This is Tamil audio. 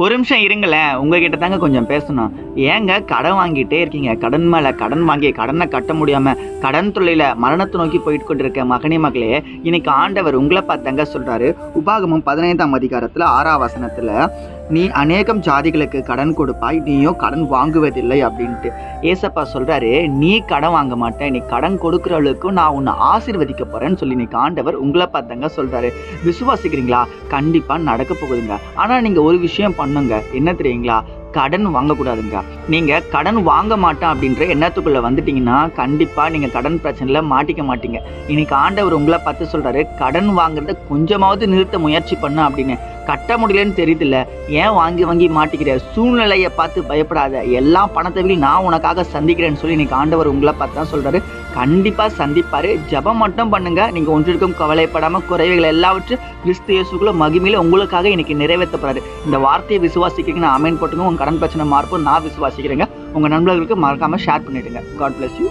ஒரு நிமிஷம் இருங்களேன். உங்ககிட்ட தாங்க கொஞ்சம் பேசணும். ஏங்க கடன் வாங்கிட்டே இருக்கீங்க? கடன் மேல கடன் வாங்கி கடன கட்ட முடியாம கடன் தொல்லையில மரணத்தை நோக்கி போயிட்டு கொண்டிருக்க மகனே மகளே, இன்னைக்கு ஆண்டவர் உங்கள பார்த்தாங்க சொல்றாரு. உபாகமம் 15ஆம் அதிகாரத்துல 6ஆம் வசனத்துல, நீ அநேகம் ஜாதிகளுக்கு கடன் கொடுப்பாய், நீயோ கடன் வாங்குவதில்லை அப்படின்ட்டு ஏசப்பா சொல்றாரு. நீ கடன் வாங்க மாட்டேன், நீ கடன் கொடுக்குறவளுக்கும் நான் உன்னை ஆசீர்வதிக்க போறேன்னு சொல்லி இன்னைக்கு ஆண்டவர் உங்களை பார்த்தாங்க சொல்றாரு. விசுவாசிக்கிறீங்களா? கண்டிப்பா நடக்க போகுதுங்க. ஆனா நீங்க ஒரு விஷயம் பண்ணுங்க. என்ன தெரியுங்களா? கடன் வாங்கக்கூடாதுங்க. நீங்க கடன் வாங்க மாட்டேன் அப்படின்ற எண்ணத்துக்குள்ள வந்துட்டீங்கன்னா கண்டிப்பா நீங்க கடன் பிரச்சனையில மாட்டிக்க மாட்டீங்க. இன்னைக்கு ஆண்டவர் உங்களை பார்த்து சொல்றாரு, கடன் வாங்குறத கொஞ்சமாவது நிறுத்த முயற்சி பண்ண அப்படின்னு. கட்ட முடியலன்னு தெரியுதுல்ல, ஏன் வாங்கி வாங்கி மாட்டிக்கிற? சூழ்நிலையை பார்த்து பயப்படாத, எல்லா பணத்தையும் நான் உனக்காக சந்திக்கிறேன்னு சொல்லி இன்னைக்கு ஆண்டவர் உங்களை பார்த்து தான் சொல்றாரு. கண்டிப்பா சந்திப்பாரு. ஜெபம் மட்டும் பண்ணுங்க. நீங்க ஒன்றிற்கும் கவலைப்படாம குறைவுகள் எல்லாவற்றும் கிறிஸ்து இயேசுக்குள்ள மகிமையில உங்களுக்காக இன்னைக்கு நிறைவேற்றப்படுறாரு. இந்த வார்த்தையை விசுவாசிக்கிறீங்கன்னு ஆமென் போட்டுங்க. உங்க கடன் பிரச்சனை மாறும் நான் விசுவாசிக்கிறேங்க. உங்க நண்பர்களுக்கு மறக்காம ஷேர் பண்ணிடுங்க. God bless you.